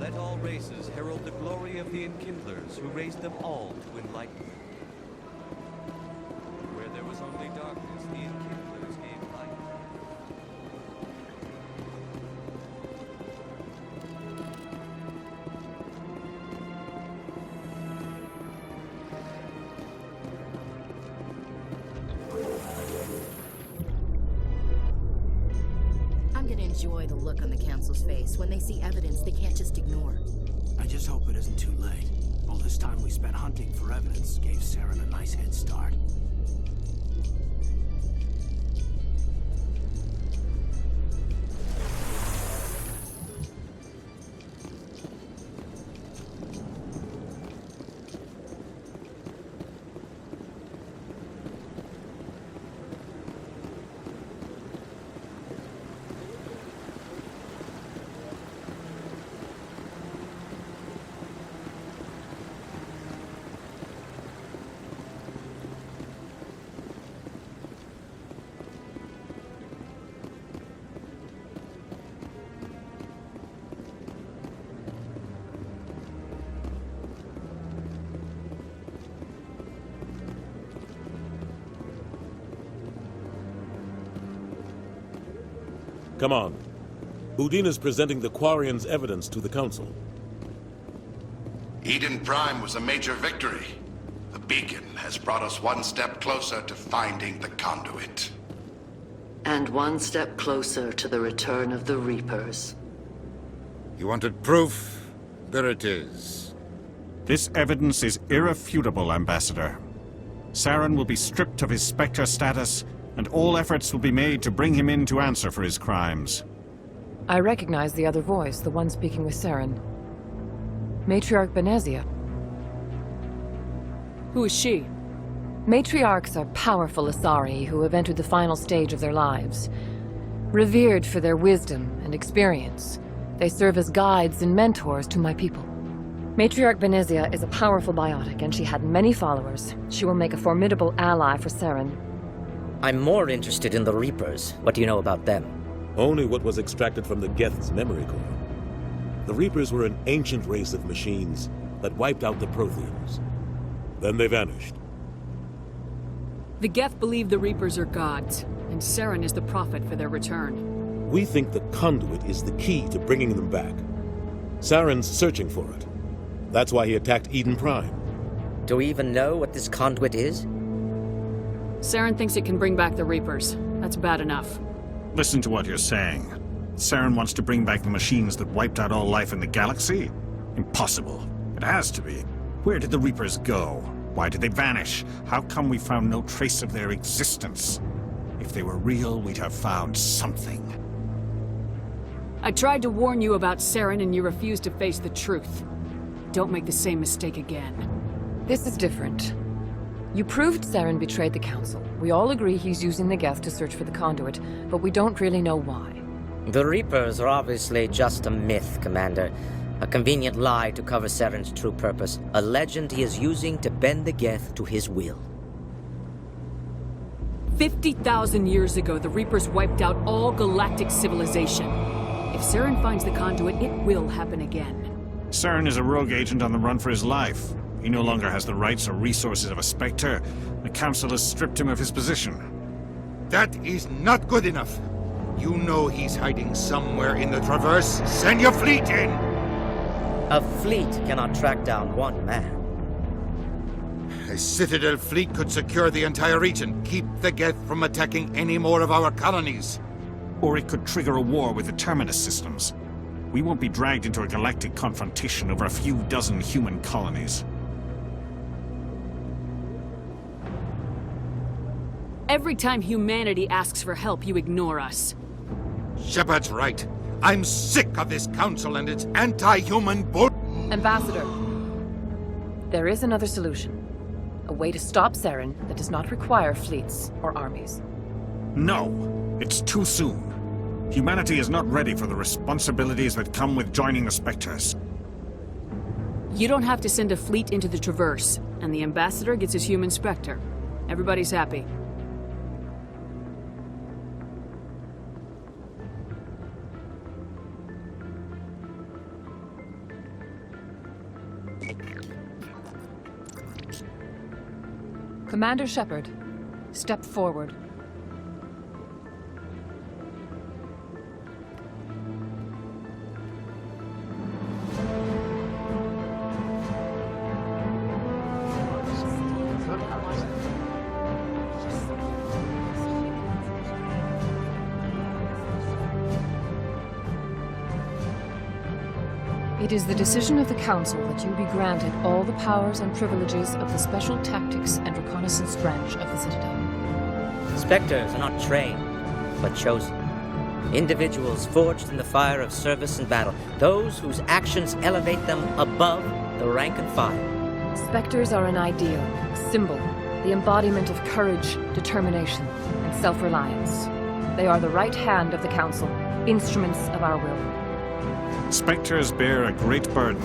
Let all races herald the glory of the Enkindlers who raised them all to enlightenment. Where there was only darkness, the Enkindlers gave light. I'm gonna enjoy the look on the Council's face when they see evidence they can't just ignore. I just hope it isn't too late. All this time we spent hunting for evidence gave Saren a nice head start. Come on. Udina's presenting the Quarians' evidence to the Council. Eden Prime was a major victory. The beacon has brought us one step closer to finding the conduit. And one step closer to the return of the Reapers. You wanted proof? There it is. This evidence is irrefutable, Ambassador. Saren will be stripped of his Spectre status, and all efforts will be made to bring him in to answer for his crimes. I recognize the other voice, the one speaking with Saren. Matriarch Benezia. Who is she? Matriarchs are powerful Asari who have entered the final stage of their lives. Revered for their wisdom and experience, they serve as guides and mentors to my people. Matriarch Benezia is a powerful biotic, and she had many followers. She will make a formidable ally for Saren. I'm more interested in the Reapers. What do you know about them? Only what was extracted from the Geth's memory core. The Reapers were an ancient race of machines that wiped out the Protheans. Then they vanished. The Geth believe the Reapers are gods, and Saren is the prophet for their return. We think the conduit is the key to bringing them back. Saren's searching for it. That's why he attacked Eden Prime. Do we even know what this conduit is? Saren thinks it can bring back the Reapers. That's bad enough. Listen to what you're saying. Saren wants to bring back the machines that wiped out all life in the galaxy? Impossible. It has to be. Where did the Reapers go? Why did they vanish? How come we found no trace of their existence? If they were real, we'd have found something. I tried to warn you about Saren and you refused to face the truth. Don't make the same mistake again. This is different. You proved Saren betrayed the Council. We all agree he's using the Geth to search for the conduit, but we don't really know why. The Reapers are obviously just a myth, Commander. A convenient lie to cover Saren's true purpose. A legend he is using to bend the Geth to his will. 50,000 years ago, the Reapers wiped out all galactic civilization. If Saren finds the conduit, it will happen again. Saren is a rogue agent on the run for his life. He no longer has the rights or resources of a Spectre. The Council has stripped him of his position. That is not good enough. You know he's hiding somewhere in the Traverse. Send your fleet in! A fleet cannot track down one man. A Citadel fleet could secure the entire region, keep the Geth from attacking any more of our colonies. Or it could trigger a war with the Terminus systems. We won't be dragged into a galactic confrontation over a few dozen human colonies. Every time humanity asks for help, you ignore us. Shepard's right. I'm sick of this council and its anti-human bull... Ambassador, there is another solution. A way to stop Saren that does not require fleets or armies. No, it's too soon. Humanity is not ready for the responsibilities that come with joining the Spectres. You don't have to send a fleet into the Traverse, and the Ambassador gets his human Spectre. Everybody's happy. Commander Shepard, step forward. It is the decision of the Council that you be granted all the powers and privileges of the Special Tactics and Reconnaissance Branch of the Citadel. Spectres are not trained, but chosen. Individuals forged in the fire of service and battle. Those whose actions elevate them above the rank and file. Spectres are an ideal, a symbol, the embodiment of courage, determination, and self-reliance. They are the right hand of the Council, instruments of our will. Spectres bear a great burden.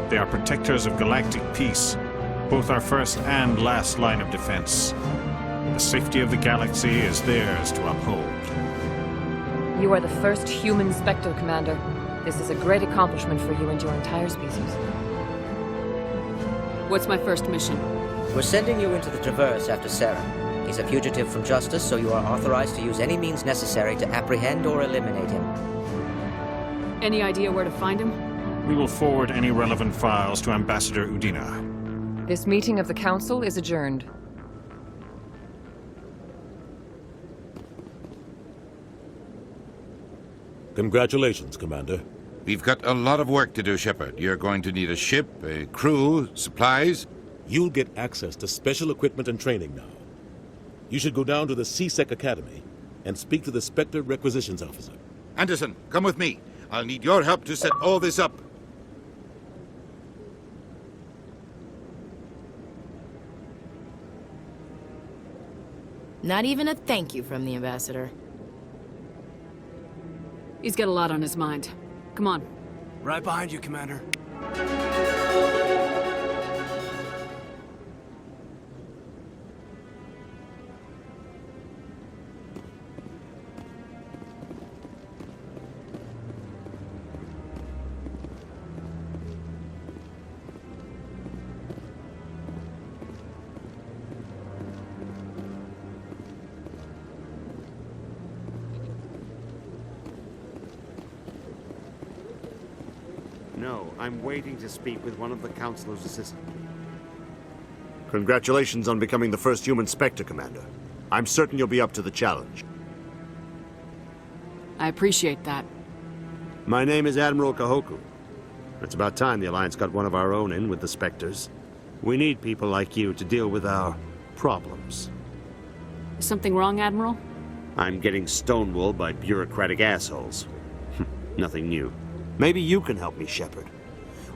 They are protectors of galactic peace, both our first and last line of defense. The safety of the galaxy is theirs to uphold. You are the first human Spectre, Commander. This is a great accomplishment for you and your entire species. What's my first mission? We're sending you into the Traverse after Saren. He's a fugitive from justice, so you are authorized to use any means necessary to apprehend or eliminate him. Any idea where to find him? We will forward any relevant files to Ambassador Udina. This meeting of the Council is adjourned. Congratulations, Commander. We've got a lot of work to do, Shepard. You're going to need a ship, a crew, supplies. You'll get access to special equipment and training now. You should go down to the C-Sec Academy and speak to the Spectre Requisitions Officer. Anderson, come with me. I'll need your help to set all this up. Not even a thank you from the Ambassador. He's got a lot on his mind. Come on. Right behind you, Commander. No, I'm waiting to speak with one of the Councilor's assistants. Congratulations on becoming the first human Spectre, Commander. I'm certain you'll be up to the challenge. I appreciate that. My name is Admiral Kahoku. It's about time the Alliance got one of our own in with the Spectres. We need people like you to deal with our problems. Is something wrong, Admiral? I'm getting stonewalled by bureaucratic assholes. Nothing new. Maybe you can help me, Shepard.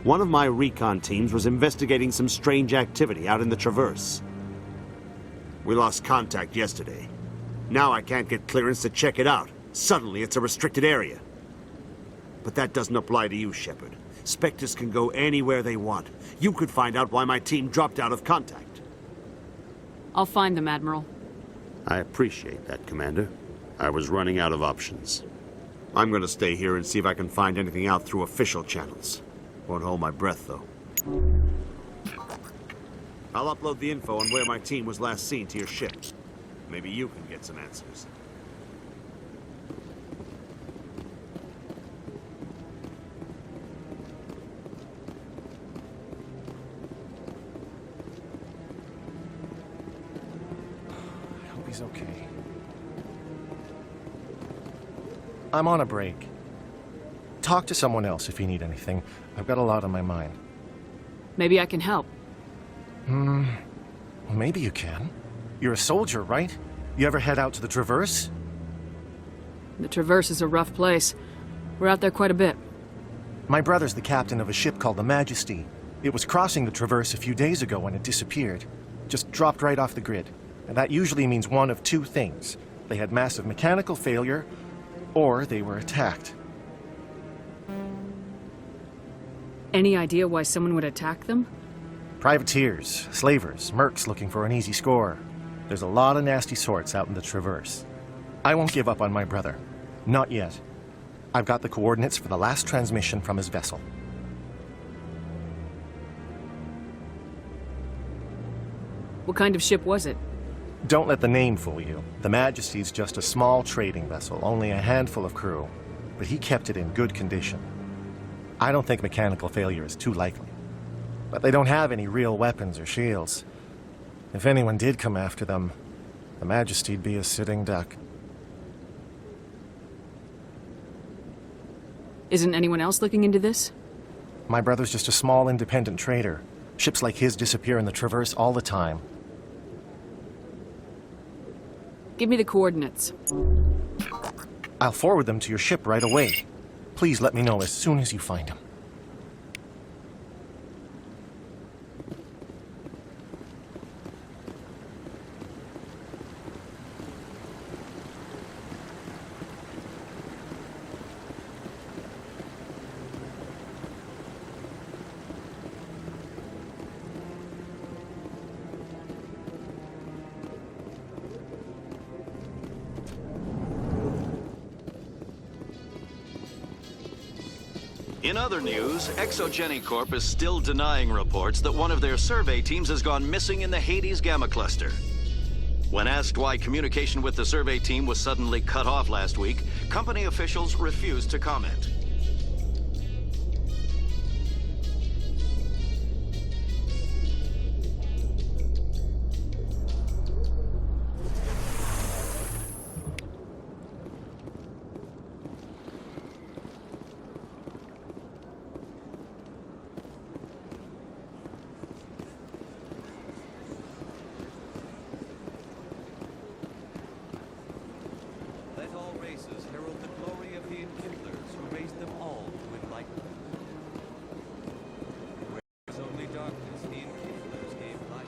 One of my recon teams was investigating some strange activity out in the Traverse. We lost contact yesterday. Now I can't get clearance to check it out. Suddenly it's a restricted area. But that doesn't apply to you, Shepard. Spectres can go anywhere they want. You could find out why my team dropped out of contact. I'll find them, Admiral. I appreciate that, Commander. I was running out of options. I'm gonna stay here and see if I can find anything out through official channels. Won't hold my breath, though. I'll upload the info on where my team was last seen to your ship. Maybe you can get some answers. I hope he's okay. I'm on a break. Talk to someone else if you need anything. I've got a lot on my mind. Maybe I can help. Well, maybe you can. You're a soldier, right? You ever head out to the Traverse? The Traverse is a rough place. We're out there quite a bit. My brother's the captain of a ship called the Majesty. It was crossing the Traverse a few days ago when it disappeared. Just dropped right off the grid. And that usually means one of two things. They had massive mechanical failure, or they were attacked. Any idea why someone would attack them? Privateers, slavers, mercs looking for an easy score. There's a lot of nasty sorts out in the Traverse. I won't give up on my brother. Not yet. I've got the coordinates for the last transmission from his vessel. What kind of ship was it? Don't let the name fool you. The Majesty's just a small trading vessel, only a handful of crew. But he kept it in good condition. I don't think mechanical failure is too likely. But they don't have any real weapons or shields. If anyone did come after them, the Majesty'd be a sitting duck. Isn't anyone else looking into this? My brother's just a small independent trader. Ships like his disappear in the Traverse all the time. Give me the coordinates. I'll forward them to your ship right away. Please let me know as soon as you find them. In other news, Exogeny Corp is still denying reports that one of their survey teams has gone missing in the Hades Gamma Cluster. When asked why communication with the survey team was suddenly cut off last week, company officials refused to comment. Herald the glory of the Enkindlers who raised them all to enlightenment. Where there was only darkness, the Enkindlers gave light.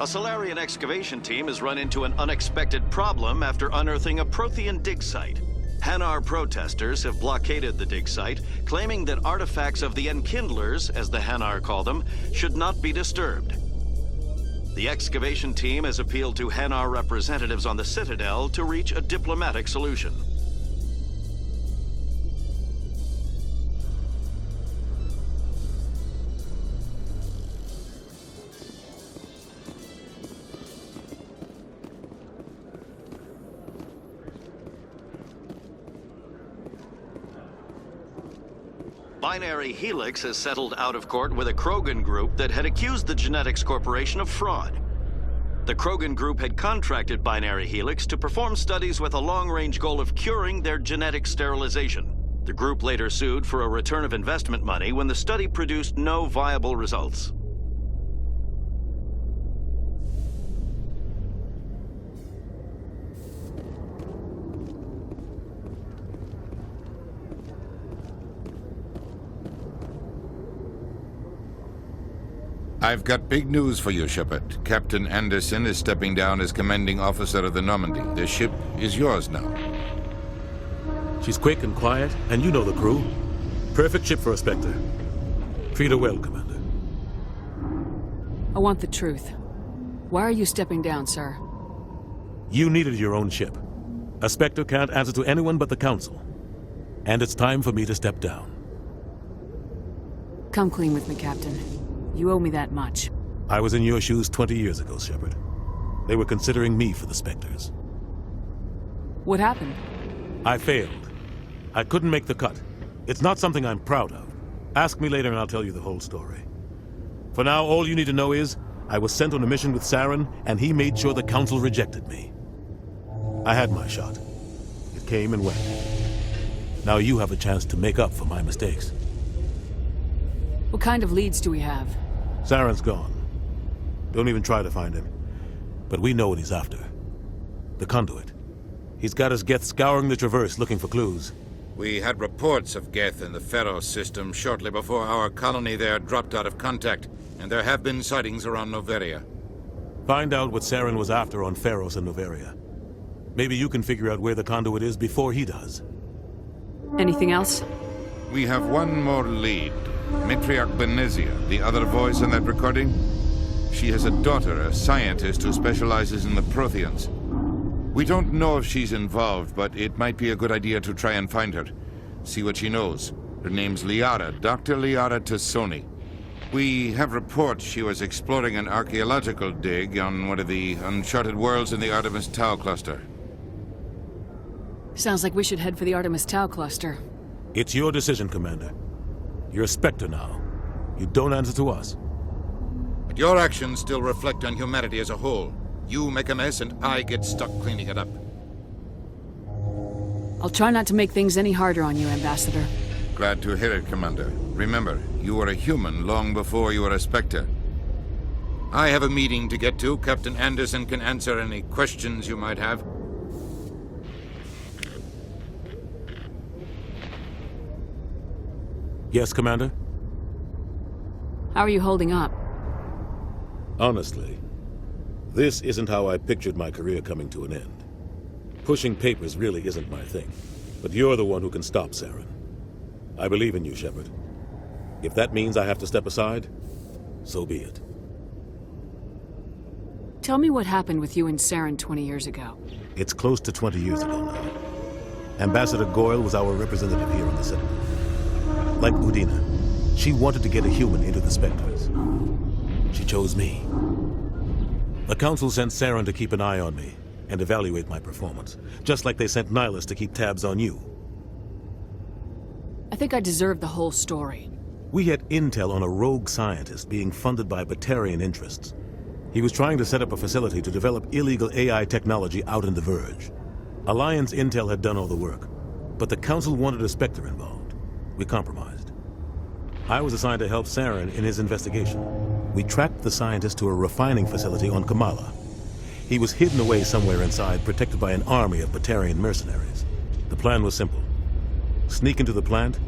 A Solarian excavation team has run into an unexpected problem after unearthing a Prothean dig site. Hanar protesters have blockaded the dig site, claiming that artifacts of the Enkindlers, as the Hanar call them, should not be disturbed. The excavation team has appealed to Hanar representatives on the Citadel to reach a diplomatic solution. Binary Helix has settled out of court with a Krogan group that had accused the Genetics Corporation of fraud. The Krogan group had contracted Binary Helix to perform studies with a long-range goal of curing their genetic sterilization. The group later sued for a return of investment money when the study produced no viable results. I've got big news for you, Shepard. Captain Anderson is stepping down as commanding officer of the Normandy. The ship is yours now. She's quick and quiet, and you know the crew. Perfect ship for a Spectre. Treat her well, Commander. I want the truth. Why are you stepping down, sir? You needed your own ship. A Spectre can't answer to anyone but the Council. And it's time for me to step down. Come clean with me, Captain. You owe me that much. I was in your shoes 20 years ago, Shepard. They were considering me for the Spectres. What happened? I failed. I couldn't make the cut. It's not something I'm proud of. Ask me later and I'll tell you the whole story. For now, all you need to know is, I was sent on a mission with Saren, and he made sure the Council rejected me. I had my shot. It came and went. Now you have a chance to make up for my mistakes. What kind of leads do we have? Saren's gone. Don't even try to find him. But we know what he's after. The conduit. He's got his Geth scouring the Traverse looking for clues. We had reports of Geth in the Pharos system shortly before our colony there dropped out of contact, and there have been sightings around Noveria. Find out what Saren was after on Pharos and Noveria. Maybe you can figure out where the conduit is before he does. Anything else? We have one more lead. Matriarch Benezia, the other voice in that recording. She has a daughter, a scientist who specializes in the Protheans. We don't know if she's involved, but it might be a good idea to try and find her. See what she knows. Her name's Liara, Dr. Liara Tassoni. We have reports she was exploring an archaeological dig on one of the uncharted worlds in the Artemis Tau cluster. Sounds like we should head for the Artemis Tau cluster. It's your decision, Commander. You're a Spectre now. You don't answer to us. But your actions still reflect on humanity as a whole. You make a mess and I get stuck cleaning it up. I'll try not to make things any harder on you, Ambassador. Glad to hear it, Commander. Remember, you were a human long before you were a Spectre. I have a meeting to get to. Captain Anderson can answer any questions you might have. Yes, Commander? How are you holding up? Honestly, this isn't how I pictured my career coming to an end. Pushing papers really isn't my thing, but you're the one who can stop Saren. I believe in you, Shepard. If that means I have to step aside, so be it. Tell me what happened with you and Saren 20 years ago. It's close to 20 years ago now. Ambassador Goyle was our representative here on the Citadel. Like Udina, she wanted to get a human into the Spectres. She chose me. The Council sent Saren to keep an eye on me and evaluate my performance, just like they sent Nihilus to keep tabs on you. I think I deserve the whole story. We had intel on a rogue scientist being funded by Batarian interests. He was trying to set up a facility to develop illegal AI technology out in the Verge. Alliance intel had done all the work, but the Council wanted a Spectre involved. We compromised. I was assigned to help Saren in his investigation. We tracked the scientist to a refining facility on Kamala. He was hidden away somewhere inside, protected by an army of Batarian mercenaries. The plan was simple. Sneak into the plant,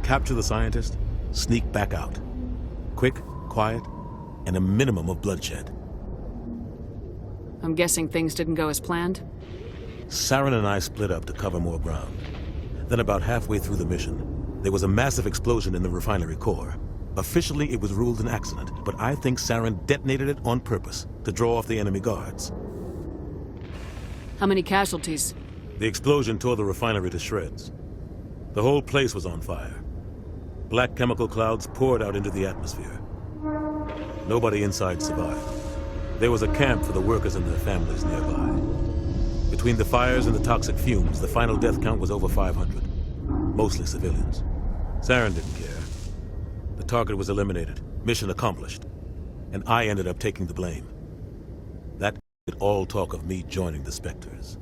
capture the scientist, sneak back out. Quick, quiet, and a minimum of bloodshed. I'm guessing things didn't go as planned? Saren and I split up to cover more ground. Then about halfway through the mission, there was a massive explosion in the refinery core. Officially, it was ruled an accident, but I think Saren detonated it on purpose to draw off the enemy guards. How many casualties? The explosion tore the refinery to shreds. The whole place was on fire. Black chemical clouds poured out into the atmosphere. Nobody inside survived. There was a camp for the workers and their families nearby. Between the fires and the toxic fumes, the final death count was over 500. Mostly civilians. Saren didn't care. The target was eliminated, mission accomplished, and I ended up taking the blame. That ended all talk of me joining the Spectres.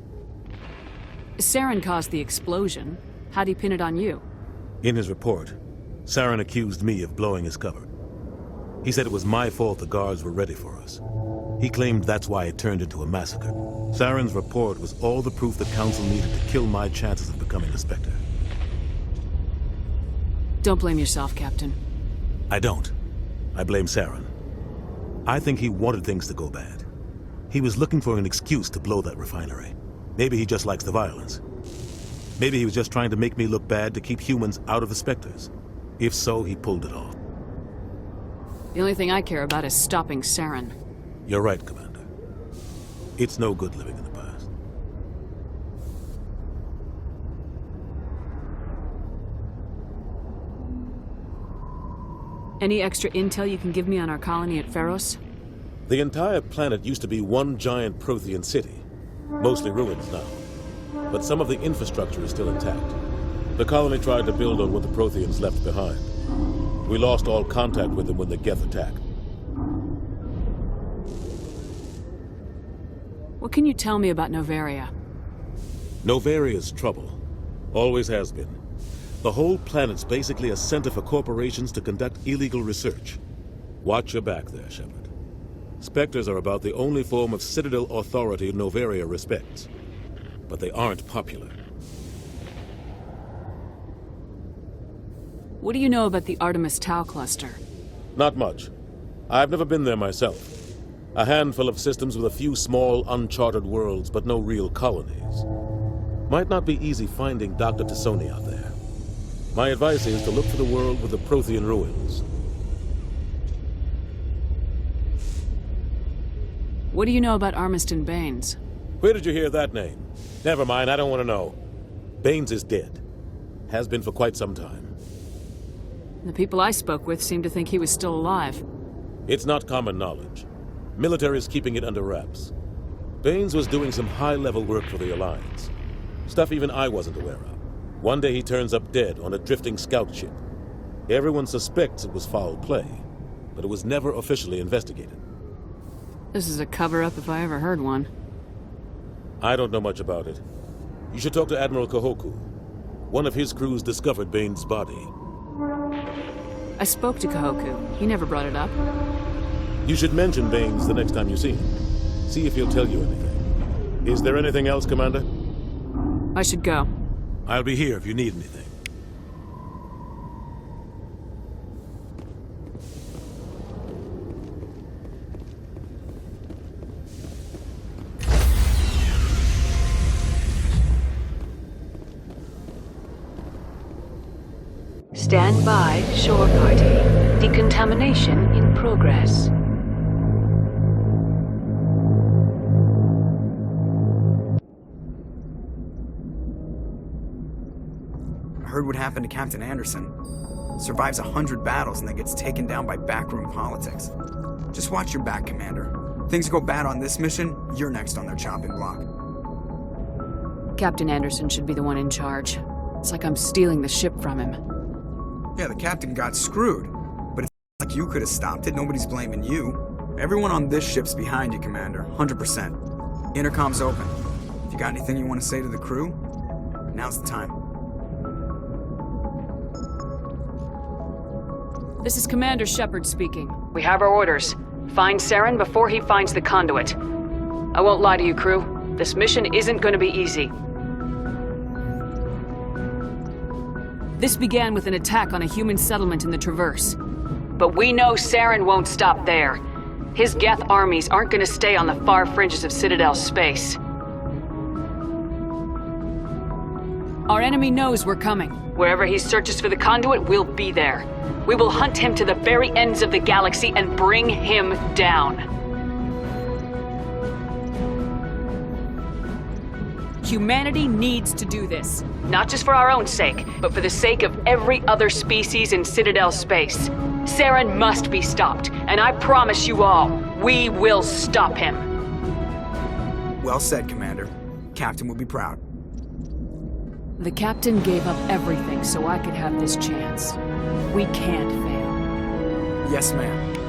Saren caused the explosion. How'd he pin it on you? In his report, Saren accused me of blowing his cover. He said it was my fault the guards were ready for us. He claimed that's why it turned into a massacre. Saren's report was all the proof the Council needed to kill my chances of becoming a Spectre. Don't blame yourself, Captain. I don't. I blame Saren. I think he wanted things to go bad. He was looking for an excuse to blow that refinery. Maybe he just likes the violence. Maybe he was just trying to make me look bad to keep humans out of the Spectres. If so, he pulled it off. The only thing I care about is stopping Saren. You're right, Commander. It's no good living in the past. Any extra intel you can give me on our colony at Pharos? The entire planet used to be one giant Prothean city. Mostly ruins now. But some of the infrastructure is still intact. The colony tried to build on what the Protheans left behind. We lost all contact with them when the Geth attacked. What can you tell me about Noveria? Noveria's trouble. Always has been. The whole planet's basically a center for corporations to conduct illegal research. Watch your back there, Shepard. Spectres are about the only form of Citadel authority Noveria respects. But they aren't popular. What do you know about the Artemis Tau cluster? Not much. I've never been there myself. A handful of systems with a few small, uncharted worlds, but no real colonies. Might not be easy finding Dr. Tassoni out there. My advice is to look for the world with the Prothean ruins. What do you know about Armiston Baines? Where did you hear that name? Never mind, I don't want to know. Baines is dead. Has been for quite some time. The people I spoke with seemed to think he was still alive. It's not common knowledge. Military's keeping it under wraps. Baines was doing some high-level work for the Alliance. Stuff even I wasn't aware of. One day he turns up dead on a drifting scout ship. Everyone suspects it was foul play, but it was never officially investigated. This is a cover-up if I ever heard one. I don't know much about it. You should talk to Admiral Kahoku. One of his crews discovered Baines' body. I spoke to Kahoku. He never brought it up. You should mention Baines the next time you see him. See if he'll tell you anything. Is there anything else, Commander? I should go. I'll be here if you need anything. Stand by, shore party. Decontamination in progress. I heard what happened to Captain Anderson. Survives 100 battles and then gets taken down by backroom politics. Just watch your back, Commander. Things go bad on this mission, you're next on their chopping block. Captain Anderson should be the one in charge. It's like I'm stealing the ship from him. Yeah, the captain got screwed. But it's like you could have stopped it. Nobody's blaming you. Everyone on this ship's behind you, Commander. 100%. Intercom's open. If you got anything you want to say to the crew, now's the time. This is Commander Shepard speaking. We have our orders. Find Saren before he finds the conduit. I won't lie to you, crew. This mission isn't going to be easy. This began with an attack on a human settlement in the Traverse. But we know Saren won't stop there. His Geth armies aren't going to stay on the far fringes of Citadel space. Our enemy knows we're coming. Wherever he searches for the conduit, we'll be there. We will hunt him to the very ends of the galaxy and bring him down. Humanity needs to do this. Not just for our own sake, but for the sake of every other species in Citadel space. Saren must be stopped, and I promise you all, we will stop him. Well said, Commander. Captain will be proud. The captain gave up everything so I could have this chance. We can't fail. Yes, ma'am.